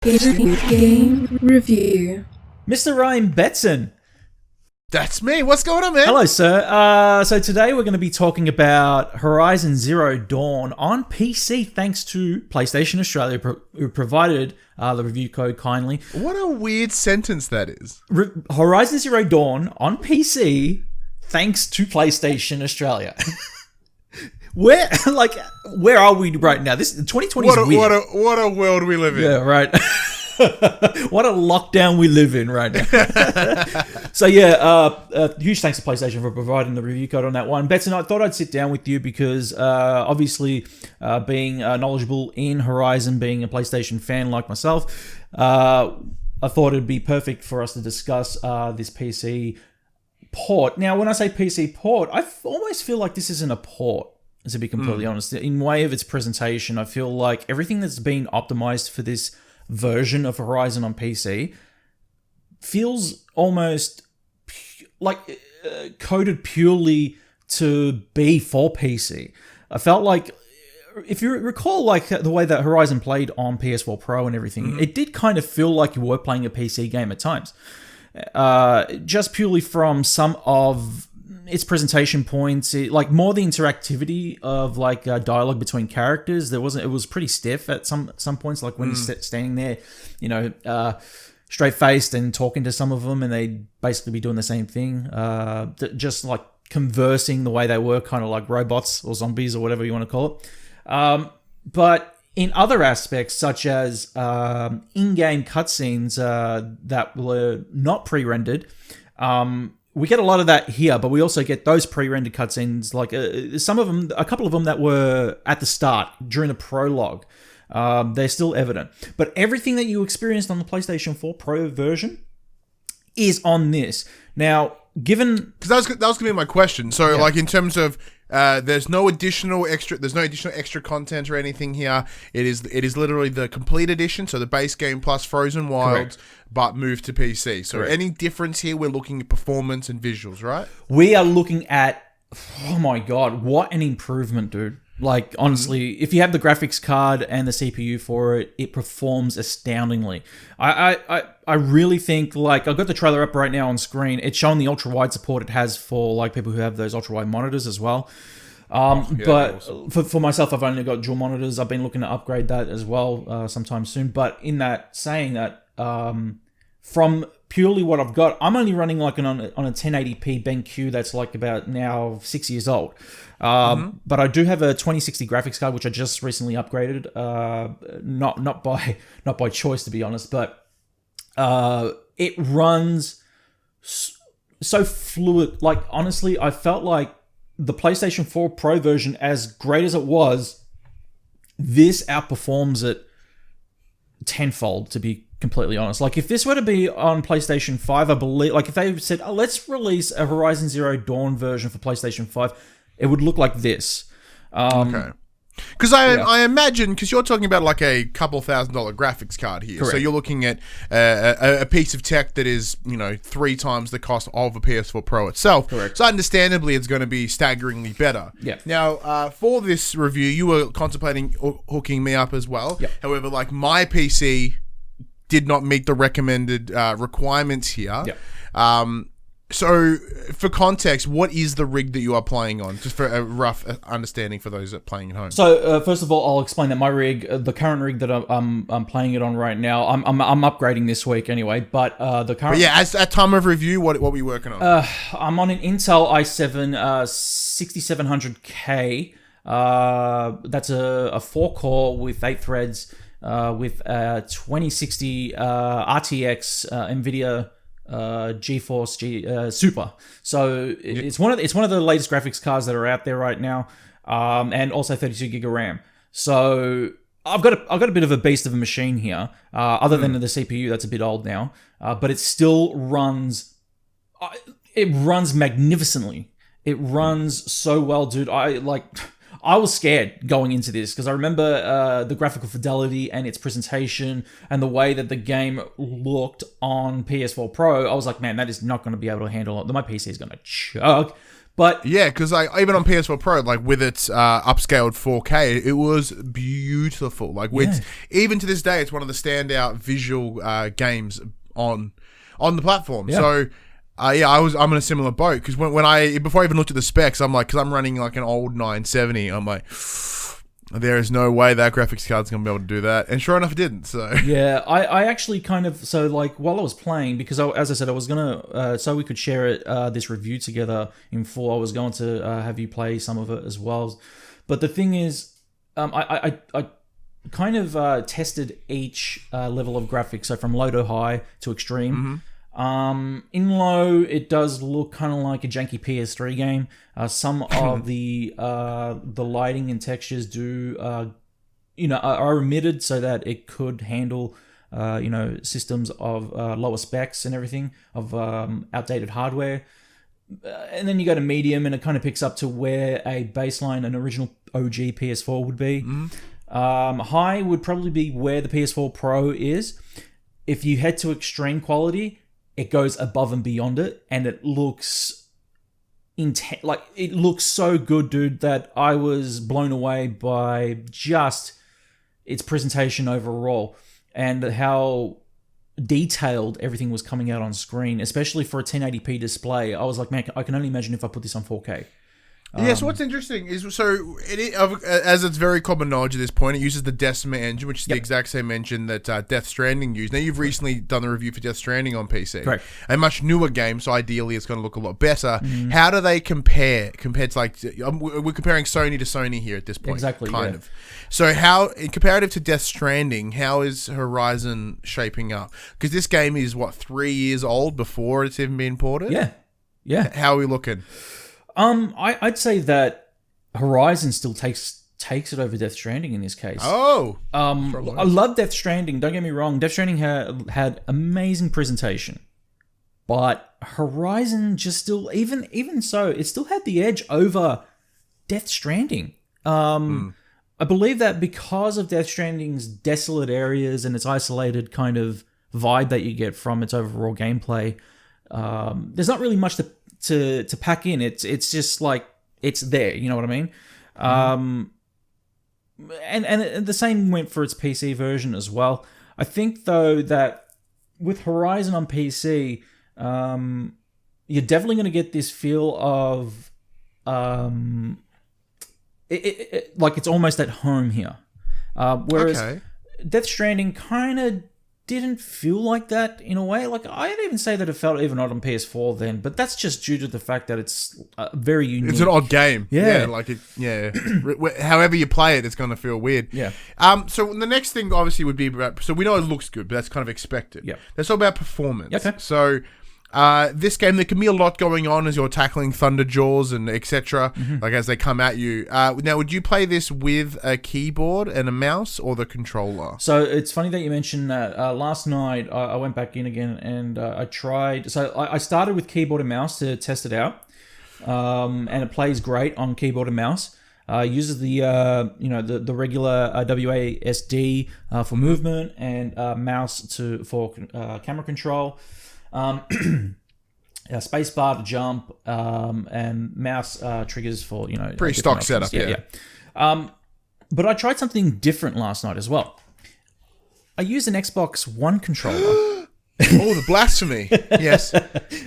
Game review. Mr. Ryan Betson. That's me. What's going on, man? Hello, sir. So today we're going to be talking about Horizon Zero Dawn on PC, thanks to PlayStation Australia, who provided the review code kindly. What a weird sentence that is. Horizon Zero Dawn on PC, thanks to PlayStation Australia. Where are we right now? This 2020 is weird. What a world we live in. Yeah, right. What a lockdown we live in right now. So yeah, huge thanks to PlayStation for providing the review code on that one. Betson, I thought I'd sit down with you because obviously being knowledgeable in Horizon, being a PlayStation fan like myself, I thought it'd be perfect for us to discuss this PC port. Now, when I say PC port, I almost feel like this isn't a port, to be completely honest. In way of its presentation, I feel like everything that's been optimized for this version of Horizon on PC feels almost like coded purely to be for PC. I felt like, if you recall, like the way that Horizon played on PS4 Pro and everything, it did kind of feel like you were playing a PC game at times. Just purely from some of its presentation points, like more the interactivity of like dialogue between characters. It was pretty stiff at some points, like when you're standing there, straight faced and talking to some of them, and they'd basically be doing the same thing, just like conversing the way they were, kind of like robots or zombies or whatever you want to call it. But in other aspects, such as in-game cutscenes that were not pre-rendered, we get a lot of that here, but we also get those pre-rendered cutscenes, like a couple of them that were at the start during the prologue. They're still evident, but everything that you experienced on the PlayStation 4 Pro version is on this. Now, given because that was gonna be my question. So, like in terms of there's no additional extra content or anything here. It is literally the complete edition, so the base game plus Frozen Wilds, but moved to PC. So any difference here, we're looking at performance and visuals, right? We are looking at, oh my god, what an improvement, dude. Like, honestly, if you have the graphics card and the CPU for it, it performs astoundingly. I really think, like, I've got the trailer up right now on screen. It's showing the ultra-wide support it has for, like, people who have those ultra-wide monitors as well. But awesome. For myself, I've only got dual monitors. I've been looking to upgrade that as well sometime soon. But in that, saying that, from purely what I've got, I'm only running like on a 1080p BenQ that's like about now 6 years old. But I do have a 2060 graphics card, which I just recently upgraded. Not by choice, to be honest, but it runs so fluid. Like, honestly, I felt like the PlayStation 4 Pro version, as great as it was, this outperforms it tenfold, to be completely honest. Like, if this were to be on PlayStation 5, I believe, like if they said, oh, let's release a Horizon Zero Dawn version for PlayStation 5, it would look like this. Okay. Because I imagine, because you're talking about like a couple $1,000 graphics card here. Correct. So you're looking at a piece of tech that is, 3 times the cost of a PS4 Pro itself. Correct. So understandably, it's going to be staggeringly better. Yeah. Now, for this review, you were contemplating hooking me up as well. Yeah. However, like my PC did not meet the recommended requirements here. Yeah. So, for context, what is the rig that you are playing on? Just for a rough understanding for those that are playing at home. So, first of all, I'll explain that my rig, the current rig that I'm playing it on right now, I'm upgrading this week anyway. But the current, but yeah, at time of review, what were you working on? I'm on an Intel i7 6700K. That's a 4-core with 8 threads, with 2060 RTX NVIDIA. GeForce Super. So it's one of the latest graphics cards that are out there right now, and also 32 gig of RAM. So I've got a bit of a beast of a machine here. Other than the CPU, that's a bit old now, but it still runs. It runs magnificently. It runs so well, dude. I was scared going into this because I remember the graphical fidelity and its presentation and the way that the game looked on PS4 Pro. I was like, man, that is not going to be able to handle it. My PC is going to chug. But yeah, because like even on PS4 Pro, like with its upscaled 4K, it was beautiful. Like with even to this day, it's one of the standout visual games on the platform. Yeah. So. I'm in a similar boat because before I even looked at the specs, I'm like, because I'm running like an old 970, I'm like, there is no way that graphics card's gonna be able to do that, and sure enough, it didn't. So yeah, I actually kind of while I was playing, because as I said, I was gonna so we could share it this review together in full. I was going to have you play some of it as well, but the thing is, I kind of tested each level of graphics, so from low to high to extreme. Mm-hmm. In low, it does look kind of like a janky PS3 game. Some of the lighting and textures are omitted so that it could handle systems of lower specs and everything of outdated hardware. And then you go to medium, and it kind of picks up to where a baseline, an original OG PS4 would be. Mm-hmm. High would probably be where the PS4 Pro is. If you head to extreme quality, it goes above and beyond it, and it looks it looks so good, dude, that I was blown away by just its presentation overall and how detailed everything was coming out on screen, especially for a 1080p display. I was like, man, I can only imagine if I put this on 4K. Yeah, so what's interesting is, as it's very common knowledge at this point, it uses the Decima engine, which is the exact same engine that Death Stranding used. Now, you've recently done the review for Death Stranding on PC. Correct. A much newer game, so ideally it's going to look a lot better. How do they compare compared to, like, we're comparing Sony to Sony here at this point. Exactly, kind of. So how, in comparative to Death Stranding, how is Horizon shaping up? Because this game is, 3 years old before it's even been ported? Yeah. How are we looking? I'd say that Horizon still takes it over Death Stranding in this case. Oh, I love Death Stranding. Don't get me wrong. Death Stranding had amazing presentation, but Horizon just still, even so, it still had the edge over Death Stranding. I believe that because of Death Stranding's desolate areas and its isolated kind of vibe that you get from its overall gameplay, there's not really much to pack in. It's just like it's there, you know what I mean? And the same went for its PC version as well. I think though that with Horizon on PC, you're definitely going to get this feel of like it's almost at home here. Whereas Death Stranding kind of didn't feel like that in a way. Like, I'd even say that it felt even odd on PS4 then, but that's just due to the fact that it's very unique. It's an odd game. Yeah. However you play it, it's going to feel weird. Yeah. So the next thing obviously would be about, so we know it looks good, but that's kind of expected. Yeah. Let's talk about performance. Okay. So this game, there can be a lot going on as you're tackling thunder jaws and etc. Like as they come at you. Now, would you play this with a keyboard and a mouse or the controller? So it's funny that you mentioned that. Last night I went back in again and I tried. So I started with keyboard and mouse to test it out, and it plays great on keyboard and mouse. Uses the the regular WASD for movement and mouse for camera control. Space bar to jump, and mouse triggers for pretty stock setup. Yeah. But I tried something different last night as well. I used an Xbox One controller. Oh, the blasphemy! Yes,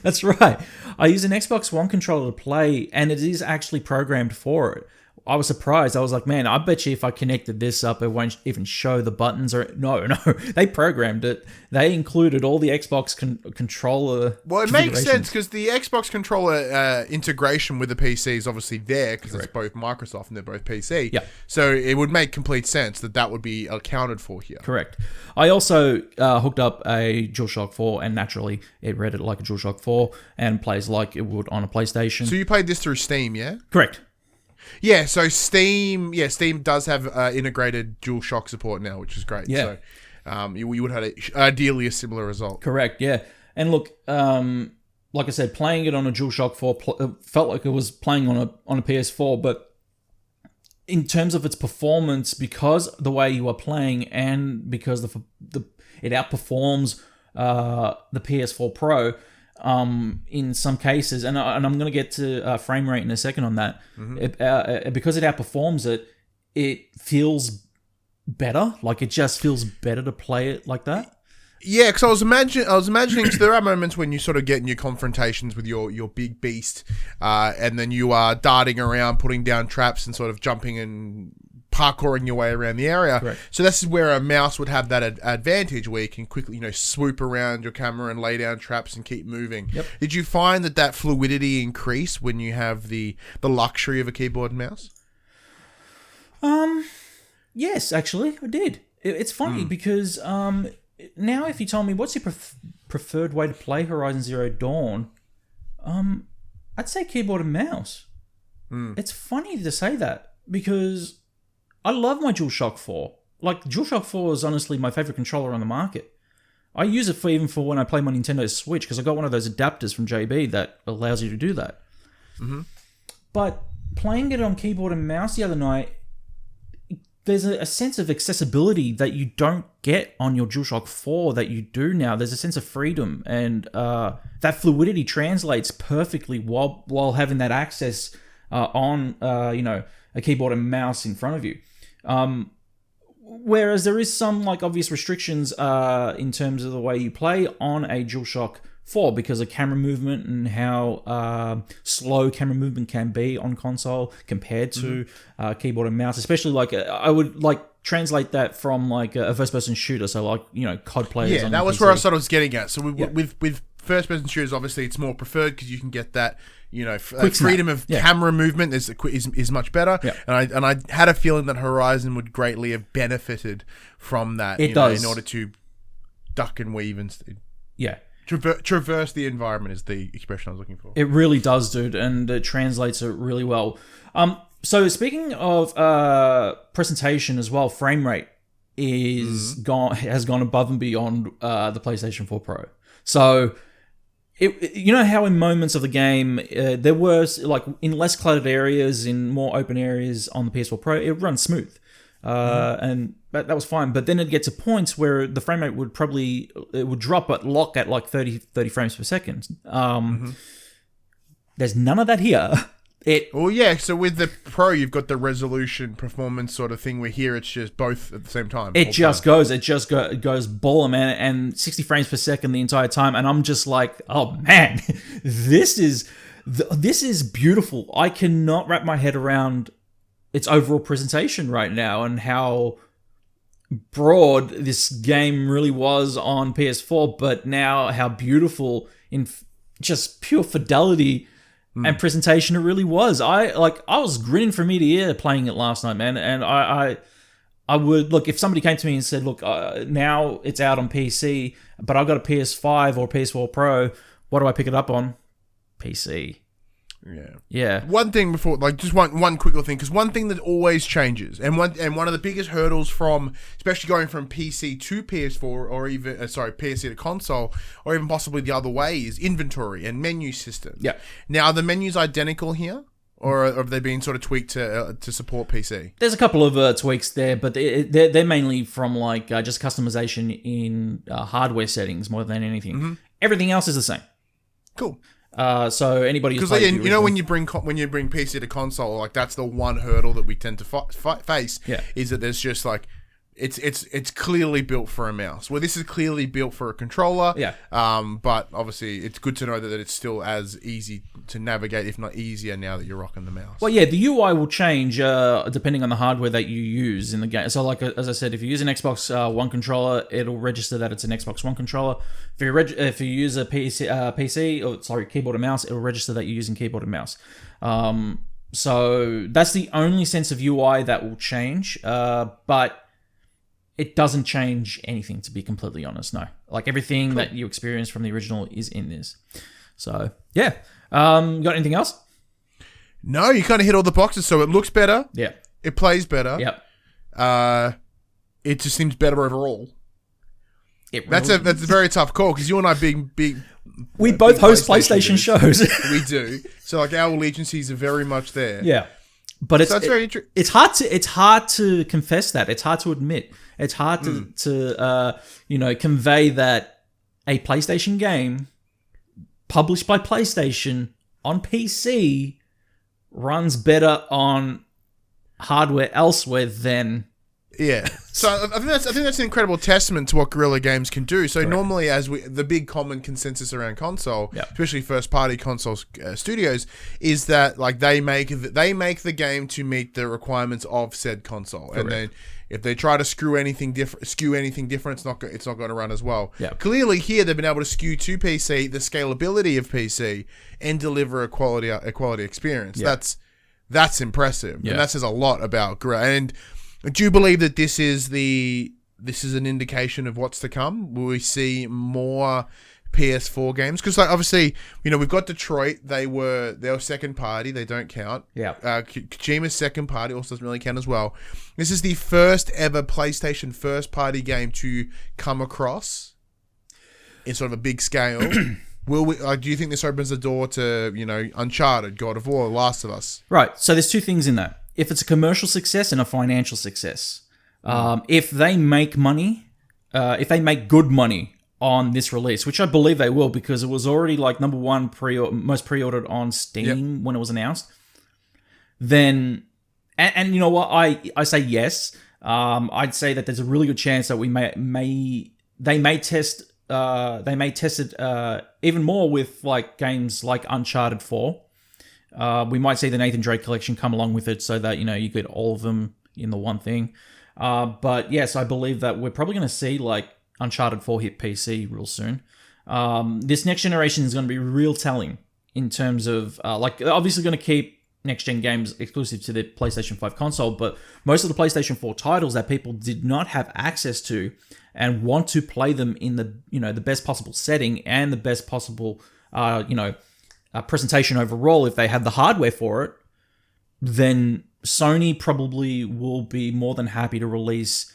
that's right. I used an Xbox One controller to play, and it is actually programmed for it. I was surprised. I was like, man, I bet you if I connected this up, it won't even show the buttons. Or no, they programmed it. They included all the Xbox controller. Well, it makes sense because the Xbox controller integration with the PC is obviously there because it's both Microsoft and they're both PC. Yeah. So it would make complete sense that would be accounted for here. Correct. I also hooked up a DualShock 4, and naturally it read it like a DualShock 4 and plays like it would on a PlayStation. So you played this through Steam, yeah? Correct. Yeah, so Steam does have integrated DualShock support now, which is great. Yeah. So you would have ideally a similar result. Correct, yeah. And look, like I said, playing it on a DualShock 4 felt like it was playing on a PS4, but in terms of its performance, because the way you are playing and because it outperforms the PS4 Pro, in some cases, and I'm going to get to frame rate in a second on that. Because it outperforms it, it feels better. Like, it just feels better to play it like that. Yeah, because I was imagining. So there are moments when you sort of get in your confrontations with your big beast, and then you are darting around, putting down traps, and sort of jumping and parkouring your way around the area. Correct. So this is where a mouse would have that advantage, where you can quickly, swoop around your camera and lay down traps and keep moving. Yep. Did you find that fluidity increase when you have the luxury of a keyboard and mouse? Yes, actually, I did. It's funny because now if you tell me what's your preferred way to play Horizon Zero Dawn, I'd say keyboard and mouse. It's funny to say that because I love my DualShock 4. Like, DualShock 4 is honestly my favorite controller on the market. I use it even for when I play my Nintendo Switch, because I got one of those adapters from JB that allows you to do that. But playing it on keyboard and mouse the other night, there's a sense of accessibility that you don't get on your DualShock 4 that you do now. There's a sense of freedom, and that fluidity translates perfectly while having that access on a keyboard and mouse in front of you. Whereas there is some obvious restrictions in terms of the way you play on a DualShock 4 because of camera movement and how slow camera movement can be on console compared to keyboard and mouse. Especially I would translate that from a first-person shooter, so COD players. Yeah, that was PC. Where I thought I was getting at. So with first-person shooters, obviously it's more preferred because you can get that freedom of camera movement is much better. Yeah. And I had a feeling that Horizon would greatly have benefited from that. It does. In order to duck and weave and traverse the environment is the expression I was looking for. It really does, dude, and it translates it really well. So speaking of presentation as well, frame rate has gone above and beyond the PlayStation 4 Pro. So you know how in moments of the game there were in less cluttered areas, in more open areas on the PS4 Pro, it runs smooth. And that was fine, but then it gets to points where the frame rate would drop but lock at 30 frames per second. There's none of that here. So with the Pro, you've got the resolution performance sort of thing, where here it's just both at the same time. It just goes baller, man, and 60 frames per second the entire time, and I'm just like, oh man, this is beautiful. I cannot wrap my head around its overall presentation right now and how broad this game really was on PS4, but now how beautiful in just pure fidelity and presentation it really was. I was grinning from ear to ear playing it last night, man. And I would look, if somebody came to me and said, look, now it's out on PC, but I've got a PS5 or PS4 Pro, what do I pick it up on? PC. Yeah. One thing before, just one quick little thing, because one thing that always changes, and one of the biggest hurdles from, especially going from PC to PS4, or even PC to console, or even possibly the other way, is inventory and menu system. Yeah. Now, are the menus identical here, or have they been sort of tweaked to support PC? There's a couple of tweaks there, but they're mainly from just customization in hardware settings more than anything. Everything else is the same. Cool. So anybody who's played when you bring PC to console, that's the one hurdle that we tend to face. Yeah. Is that there's just it's clearly built for a mouse. Well, this is clearly built for a controller. Yeah. But obviously, it's good to know that it's still as easy to navigate, if not easier, now that you're rocking the mouse. Well, yeah, the UI will change depending on the hardware that you use in the game. So, as I said, if you use an Xbox One controller, it'll register that it's an Xbox One controller. If you use a keyboard and mouse, it'll register that you're using keyboard and mouse. So that's the only sense of UI that will change. But it doesn't change anything, to be completely honest. No, everything that you experienced from the original is in this. So yeah, got anything else? No, you kind of hit all the boxes. So it looks better. Yeah, it plays better. Yep. It just seems better overall. That's a very tough call, because you and I big. We both host PlayStation shows. We do. So our allegiances are very much there. Yeah. But it's hard to confess that. It's hard to admit. It's hard to convey that a PlayStation game published by PlayStation on PC runs better on hardware elsewhere than... Yeah, so I think that's an incredible testament to what Guerrilla Games can do. So normally, the big common consensus around console, especially first-party console studios, is that like they make the game to meet the requirements of said console, and then if they try to skew anything different, it's not going to run as well. Yeah. Clearly, here they've been able to skew to PC the scalability of PC and deliver a quality experience. Yeah. That's impressive, and that says a lot about Guerrilla. And do you believe that this is an indication of what's to come? Will we see more PS4 games? Because like obviously, we've got Detroit. They were second party. They don't count. Yeah. Kojima's second party also doesn't really count as well. This is the first ever PlayStation first party game to come across in sort of a big scale. Do you think this opens the door to Uncharted, God of War, Last of Us? Right. So there's two things in that. If it's a commercial success and a financial success, if they make money, if they make good money on this release, which I believe they will because it was already like number one most pre-ordered on Steam when it was announced, then, and you know what, I say yes. I'd say that there's a really good chance that they may test it even more with like games like Uncharted 4. We might see the Nathan Drake collection come along with it so that, you get all of them in the one thing. But yes, I believe that we're probably going to see like Uncharted 4 hit PC real soon. This next generation is going to be real telling in terms of, they're obviously going to keep next-gen games exclusive to the PlayStation 5 console, but most of the PlayStation 4 titles that people did not have access to and want to play them in the, the best possible setting and the best possible, presentation overall, if they had the hardware for it, then Sony probably will be more than happy to release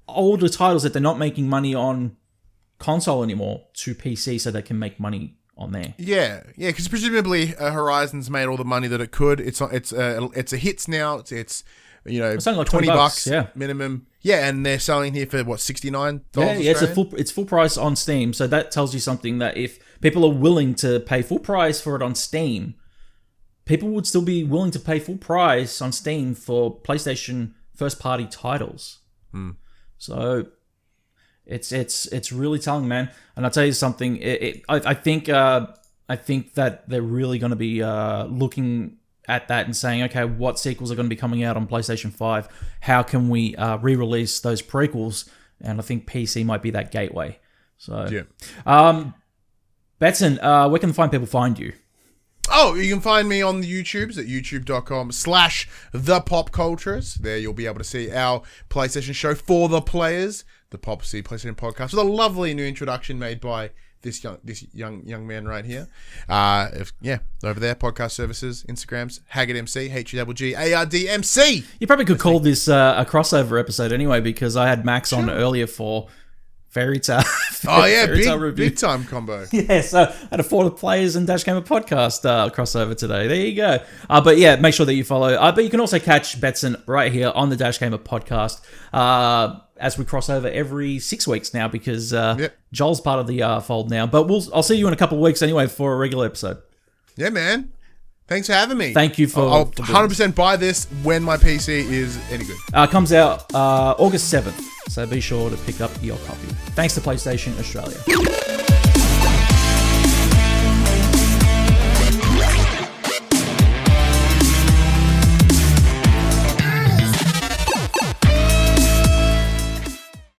older titles that they're not making money on console anymore to PC so they can make money on there. Yeah, because presumably Horizon's made all the money that it could. It's a hits now. It's only like $20 minimum. Yeah, and they're selling here for what, $69? Yeah, it's full price on Steam. So that tells you something, that if people are willing to pay full price for it on Steam, people would still be willing to pay full price on Steam for PlayStation first party titles. So it's really telling, man. And I'll tell you something. I think that they're really going to be looking at that and saying, okay, what sequels are going to be coming out on PlayStation 5? How can we re-release those prequels? And I think PC might be that gateway. So, Betson, where can people find you? Oh, you can find me on the YouTubes at youtube.com/thepopcultures. There you'll be able to see our PlayStation show for the players, the Pop C PlayStation podcast, with a lovely new introduction made by this young man right here. Over there, podcast services, Instagrams, HaggardMC, HUGGARDMC. You probably could call this a crossover episode anyway, because I had Max on earlier for Fairy Tale. Big time combo. Yeah, so I had a For the Players and Dash Gamer podcast crossover today. There you go. But yeah, make sure that you follow. But you can also catch Betson right here on the Dash Gamer podcast as we cross over every 6 weeks now, because Joel's part of the fold now. But I'll see you in a couple of weeks anyway for a regular episode. Yeah, man. Thanks for having me. Thank you for... I'll 100% buy this when my PC is any good. Comes out August 7th, so be sure to pick up your copy. Thanks to PlayStation Australia.